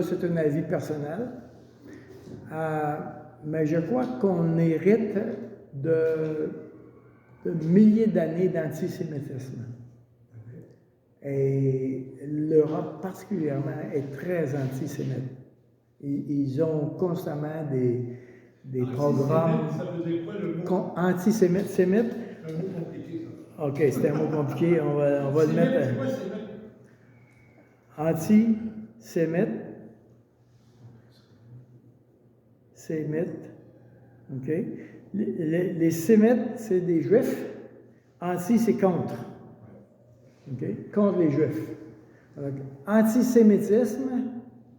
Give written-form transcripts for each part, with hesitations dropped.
c'est un avis personnel, mais je crois qu'on hérite de milliers d'années d'antisémitisme. Et l'Europe particulièrement est très antisémite. Ils ont constamment des programmes. Ça veut dire quoi le mot? Antisémite, sémite? Un mot compliqué, ça. OK, c'est un mot compliqué, on va le mettre. C'est quoi, sémite? Antisémite. Sémite. OK. Les sémites, c'est des juifs. Anti, c'est contre. OK? Contre les juifs. Donc, antisémitisme,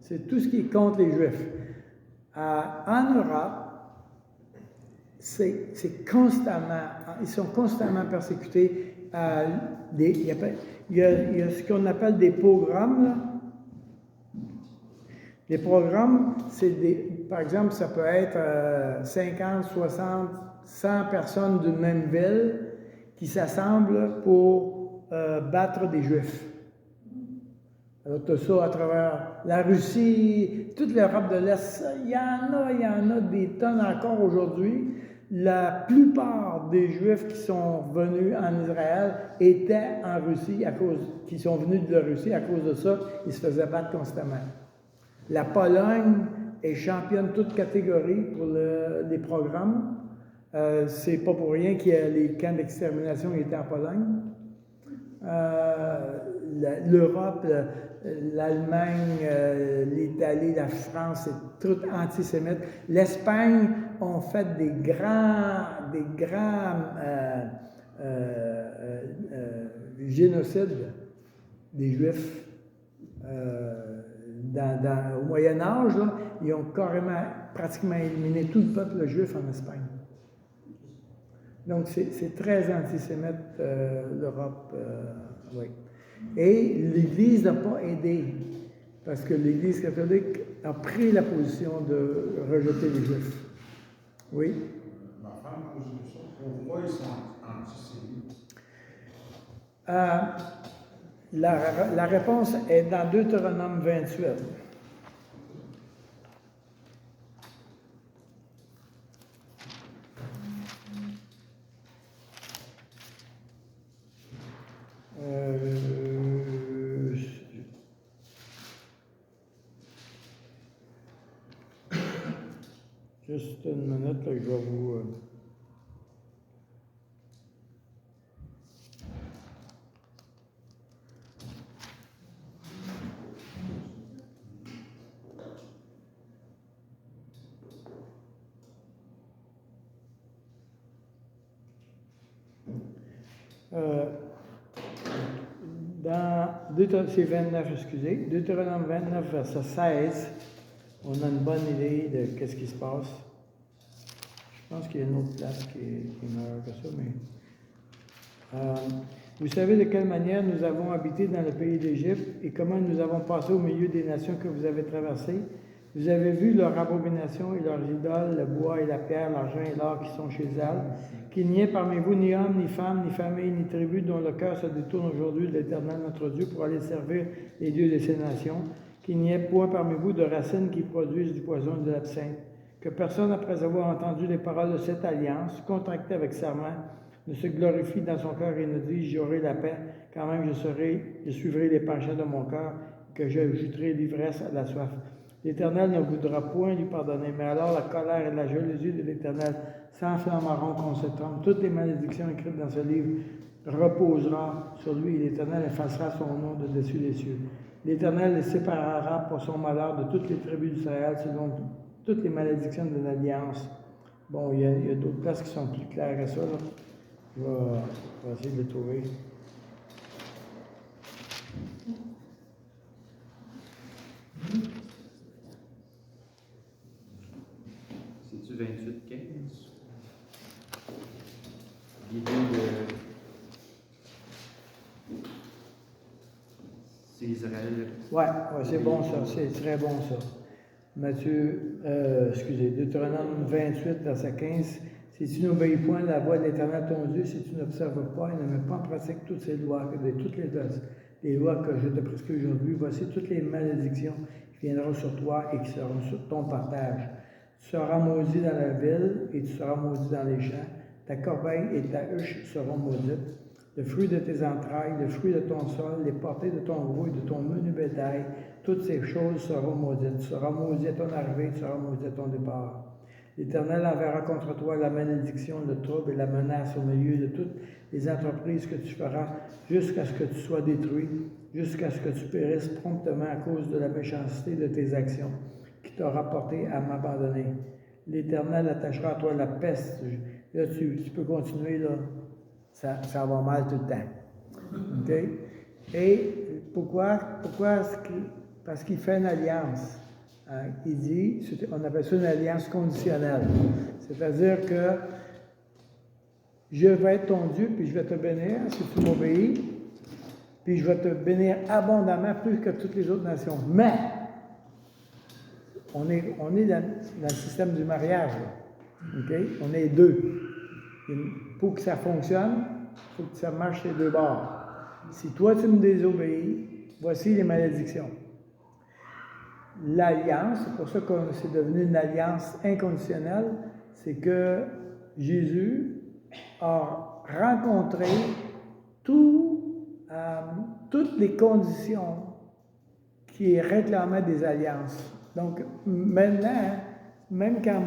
c'est tout ce qui est contre les juifs. En Europe, c'est constamment, ils sont constamment persécutés. Il y a ce qu'on appelle des pogroms, là. Les pogroms, par exemple, ça peut être 50, 60, 100 personnes d'une même ville qui s'assemblent pour battre des Juifs. Alors, tu as ça à travers la Russie, toute l'Europe de l'Est. Il y en a des tonnes encore aujourd'hui. La plupart des Juifs qui sont venus en Israël étaient en Russie, qui sont venus de la Russie. À cause de ça, ils se faisaient battre constamment. La Pologne est championne toute catégorie pour les programmes. C'est pas pour rien qu'il y a les camps d'extermination qui étaient en Pologne. L'Europe, l'Allemagne, l'Italie, la France, c'est tout antisémite. L'Espagne ont fait des grands génocides des Juifs. Au Moyen Âge, là, ils ont pratiquement éliminé tout le peuple juif en Espagne. Donc, c'est très antisémite, l'Europe, oui. Et l'Église n'a pas aidé, parce que l'Église catholique a pris la position de rejeter les Juifs. Oui? Ma femme pose une question. Pourquoi ils sont antisémites? La réponse est dans Deutéronome 28. Juste une minute, là, je vais vous... c'est 29, excusez. Deutéronome 29, verset 16, on a une bonne idée de qu'est-ce qui se passe. Je pense qu'il y a une autre place qui est meilleure que ça, mais... vous savez de quelle manière nous avons habité dans le pays d'Égypte et comment nous avons passé au milieu des nations que vous avez traversées. Vous avez vu leurs abominations et leurs idoles, le bois et la pierre, l'argent et l'or qui sont chez elles, qu'il n'y ait parmi vous ni homme, ni femme, ni famille, ni tribu dont le cœur se détourne aujourd'hui de l'Éternel notre Dieu pour aller servir les dieux de ces nations, qu'il n'y ait point parmi vous de racines qui produisent du poison et de l'absinthe, que personne, après avoir entendu les paroles de cette alliance, contractée avec serment, ne se glorifie dans son cœur et ne dise « j'aurai la paix, quand même je suivrai les penchants de mon cœur, que j'ajouterai l'ivresse à la soif. » L'Éternel ne voudra point lui pardonner, mais alors la colère et la jalousie de l'Éternel s'enflammeront contre cet homme. Toutes les malédictions écrites dans ce livre reposeront sur lui et l'Éternel effacera son nom de dessus les cieux. L'Éternel les séparera pour son malheur de toutes les tribus d'Israël selon toutes les malédictions de l'Alliance. Bon, il y a d'autres places qui sont plus claires que ça, là. Je vais essayer de les trouver. C'est-tu 28-15? L'idée de... C'est Israël. Ouais, c'est bon ça, c'est très bon ça. Deutéronome 28, verset 15. Si tu n'obéis point la voix de l'Éternel ton Dieu, si tu n'observes pas et ne mets pas en pratique toutes ces lois, toutes les lois que je te prescris aujourd'hui, voici toutes les malédictions qui viendront sur toi et qui seront sur ton partage. Tu seras maudit dans la ville et tu seras maudit dans les champs. Ta corbeille et ta huche seront maudites. Le fruit de tes entrailles, le fruit de ton sol, les portées de ton gros et de ton menu bétail, toutes ces choses seront maudites. Tu seras maudit à ton arrivée, tu seras maudit à ton départ. L'Éternel enverra contre toi la malédiction, le trouble et la menace au milieu de toutes les entreprises que tu feras, jusqu'à ce que tu sois détruit, jusqu'à ce que tu périsses promptement à cause de la méchanceté de tes actions, qui t'aura porté à m'abandonner. L'Éternel attachera à toi la peste. Là, tu peux continuer, là. Ça va mal tout le temps. OK? Et pourquoi? Parce qu'il fait une alliance. Il dit, on appelle ça une alliance conditionnelle. C'est-à-dire que je vais être ton Dieu, puis je vais te bénir si tu m'obéis, puis je vais te bénir abondamment plus que toutes les autres nations. Mais, on est dans le système du mariage. Là. OK? On est deux. Pour que ça fonctionne, il faut que ça marche les deux bords. Si toi tu me désobéis, voici les malédictions. L'alliance, c'est pour ça que c'est devenu une alliance inconditionnelle, c'est que Jésus a rencontré toutes les conditions qui réclamaient des alliances. Donc maintenant, même quand,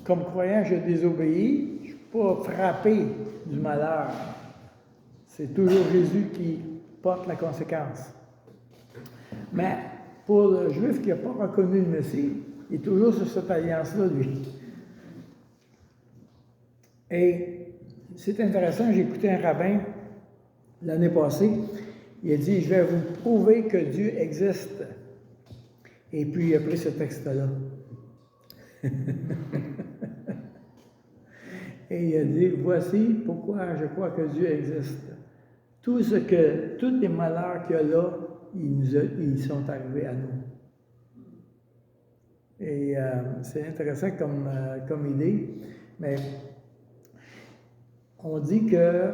comme croyant, je désobéis, je ne suis pas frappé du malheur. C'est toujours Jésus qui porte la conséquence. Mais pour le Juif qui n'a pas reconnu le Messie, il est toujours sur cette alliance-là, lui. Et c'est intéressant, j'ai écouté un rabbin l'année passée, il a dit, je vais vous prouver que Dieu existe. Et puis il a pris ce texte-là. Et il a dit, voici pourquoi je crois que Dieu existe. Tous les malheurs qu'il y a là, ils sont arrivés à nous. Et c'est intéressant comme idée, mais on dit que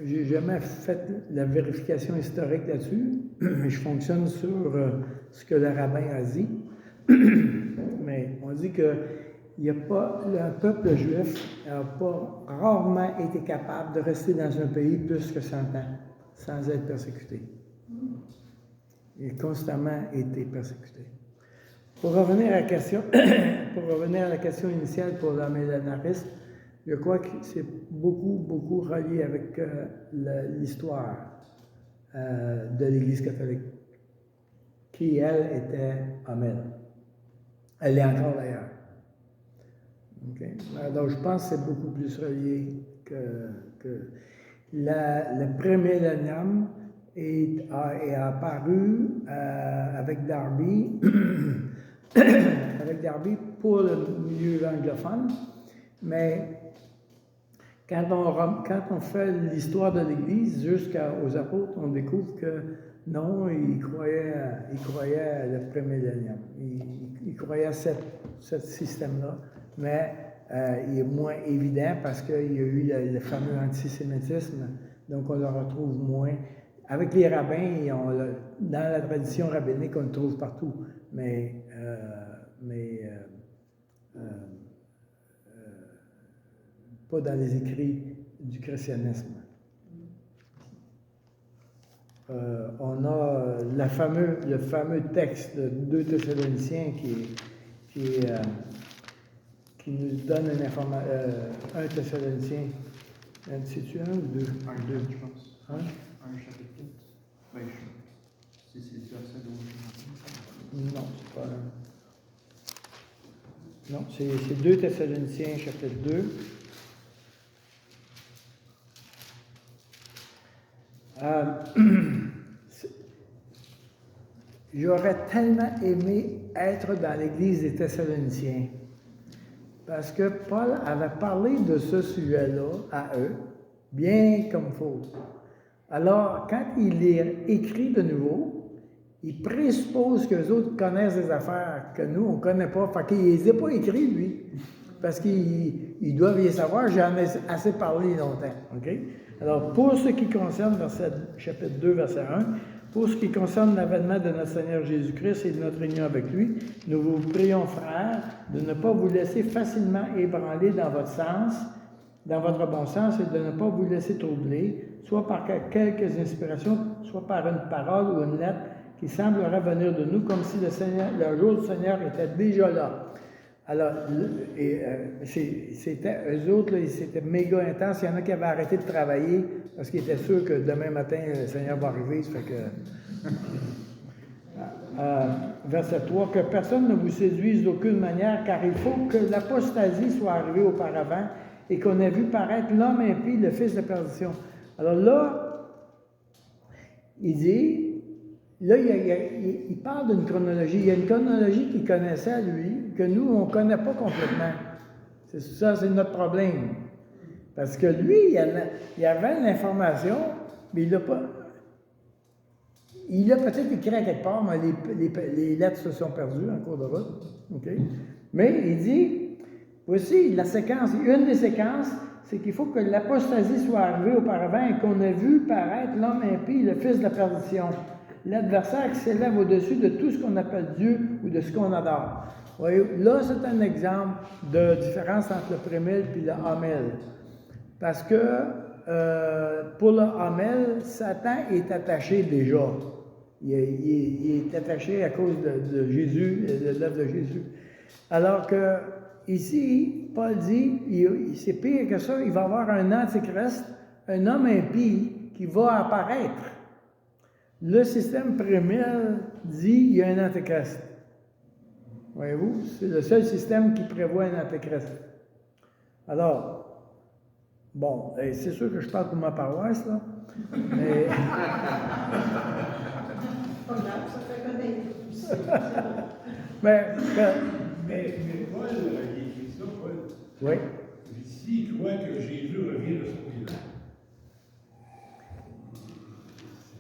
j'ai jamais fait la vérification historique là-dessus, mais je fonctionne sur ce que le rabbin a dit. Mais on dit que le peuple juif n'a pas rarement été capable de rester dans un pays plus que 100 ans sans être persécuté. Il a constamment été persécuté. Pour revenir à la question initiale pour le millénarisme, je crois que c'est beaucoup relié avec l'histoire de l'Église catholique, qui, elle, était Amen. Elle l'est encore d'ailleurs. Okay. Alors, je pense que c'est beaucoup plus relié que le prémillénium est apparu avec Darby, pour le milieu anglophone, mais quand on fait l'histoire de l'Église jusqu'aux apôtres, on découvre que non, ils croyaient le prémillénium. Ils croyaient à ce système-là, mais il est moins évident parce qu'il y a eu le fameux antisémitisme, donc on le retrouve moins. Avec les rabbins, dans la tradition rabbinique, on le trouve partout, mais pas dans les écrits du christianisme. On a le fameux texte de 2 Thessaloniciens qui nous donne une information. 1 Thessaloniciens, c'est-tu 1 ou 2? 1, je pense. 1? 1 chapitre 4. Ben, si c'est le verset d'aujourd'hui. Non, c'est pas 1. Non, c'est 2 Thessaloniciens, chapitre 2. J'aurais tellement aimé être dans l'église des Thessaloniciens parce que Paul avait parlé de ce sujet-là à eux, bien comme il faut. Alors, quand il les écrit de nouveau, il présuppose qu'eux autres connaissent des affaires que nous, on ne connaît pas. Fait qu'il ne les a pas écrits, lui, parce qu'ils doivent y savoir, j'en ai assez parlé longtemps. Okay? Alors, pour ce qui concerne chapitre 2, verset 1, Pour ce qui concerne l'avènement de notre Seigneur Jésus-Christ et de notre union avec lui, nous vous prions, frères, de ne pas vous laisser facilement ébranler dans votre bon sens et de ne pas vous laisser troubler, soit par quelques inspirations, soit par une parole ou une lettre qui semblerait venir de nous comme si le jour du Seigneur était déjà là. Alors, c'était eux autres, c'était méga intense. Il y en a qui avaient arrêté de travailler parce qu'ils étaient sûrs que demain matin, le Seigneur va arriver. Ça fait que, verset 3, que personne ne vous séduise d'aucune manière, car il faut que l'apostasie soit arrivée auparavant et qu'on ait vu paraître l'homme impie, le fils de perdition. Alors là, il dit, là, il parle d'une chronologie. Il y a une chronologie qu'il connaissait, lui, que nous, on ne connaît pas complètement. C'est ça, c'est notre problème. Parce que lui, il avait l'information, mais il l'a pas. Il a peut-être écrit à quelque part, mais les lettres se sont perdues en cours de route. Okay? Mais il dit, voici la séquence, une des séquences, c'est qu'il faut que l'apostasie soit arrivée auparavant et qu'on ait vu paraître l'homme impie, le fils de la perdition. L'adversaire qui s'élève au-dessus de tout ce qu'on appelle Dieu ou de ce qu'on adore. Voyez, là, c'est un exemple de différence entre le prémil et le Hamel. Parce que pour le Hamel, Satan est attaché déjà. Il est attaché à cause de Jésus, de l'œuvre de Jésus. Alors que ici, Paul dit, c'est pire que ça, il va y avoir un antichrist, un homme impie qui va apparaître. Le système prémil dit il y a un antéchrist. Voyez-vous, c'est le seul système qui prévoit un antéchrist. Alors, bon, c'est sûr que je parle pour ma paroisse, là. Mais... mais Paul, il écrit ça, Paul. oui. S'il croit que Jésus revient de son vivant.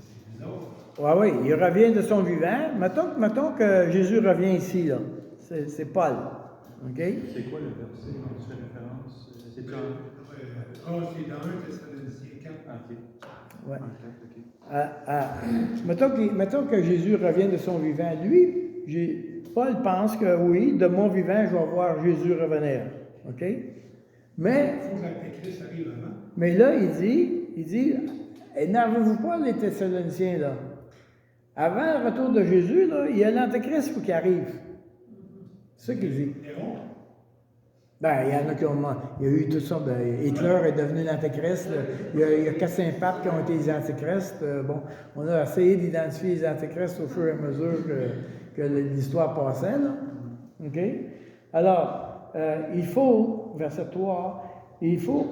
C'est bizarre. Oui, il revient de son vivant. Mettons que Jésus revient ici, là. C'est Paul. OK? C'est quoi le verset dont tu fais référence? C'est dans... C'est dans 1 Thessaloniciens 4. OK. Ouais. OK. Mettons que Jésus revient de son vivant. Lui, Paul pense que oui, de mon vivant, je vais voir Jésus revenir. OK? Mais, Il faut que l'Antéchrist arrive avant. mais là, il dit, énervez-vous pas les Thessaloniciens, là. Avant le retour de Jésus, là, il y a l'Antéchrist il faut qu'il arrive. C'est ça qu'il dit. Néron. Ben, il y en a qui ont... Il y a eu tout ça. Ben, Hitler est devenu l'Antéchrist. Il y a 4-5 papes qui ont été les Antéchrists. Bon, on a essayé d'identifier les Antéchrists au fur et à mesure que l'histoire passait, là. OK? Alors, il faut, verset 3, il faut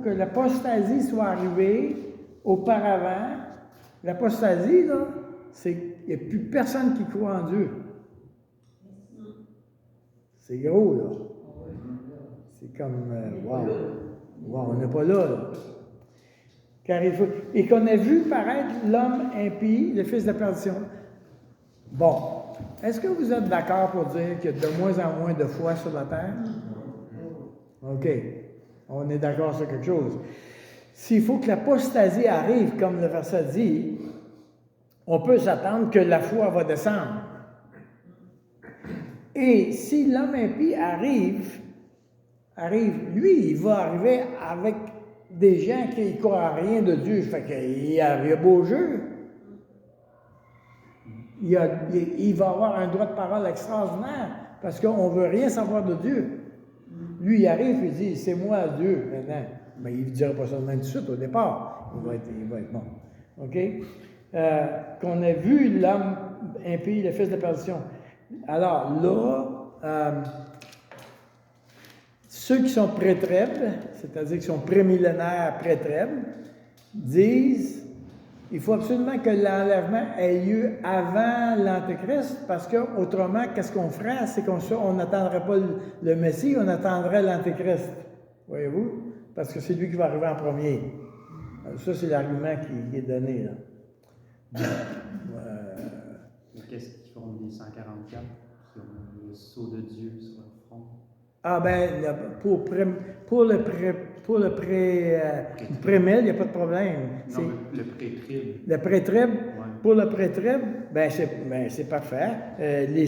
que l'apostasie soit arrivée auparavant. L'apostasie, là, c'est qu'il n'y a plus personne qui croit en Dieu. C'est gros, là. C'est comme, wow, on n'est pas là. Car et qu'on a vu paraître l'homme impie, le fils de perdition. Bon, est-ce que vous êtes d'accord pour dire qu'il y a de moins en moins de foi sur la terre? OK, on est d'accord sur quelque chose. S'il faut que l'apostasie arrive, comme le verset dit, on peut s'attendre que la foi va descendre. Et si l'homme impie arrive, lui, il va arriver avec des gens qui ne croient à rien de Dieu. Fait qu'il y a beau jeu. Il va avoir un droit de parole extraordinaire parce qu'on ne veut rien savoir de Dieu. Lui, il arrive et il dit, c'est moi Dieu maintenant. Mais il ne dira pas ça de même tout de suite au départ. Il va être bon. OK? Qu'on a vu l'homme impie, le fils de perdition. Alors là, ceux qui sont pré-trèbes, c'est-à-dire qui sont prémillénaires pré-trèbes, disent il faut absolument que l'enlèvement ait lieu avant l'Antéchrist, parce qu'autrement, qu'est-ce qu'on ferait? C'est qu'on n'attendrait pas le Messie, on attendrait l'Antéchrist. Voyez-vous? Parce que c'est lui qui va arriver en premier. Alors, ça, c'est l'argument qui est donné, là. Qu'est-ce qu'ils font des 144 qui ont le sceau de Dieu sur leur front? Ah ben, pour le pré-mille, il n'y a pas de problème. Non, mais le pré-trib. Le pré-trib, Ouais. pour le pré-trib, ben c'est parfait. Les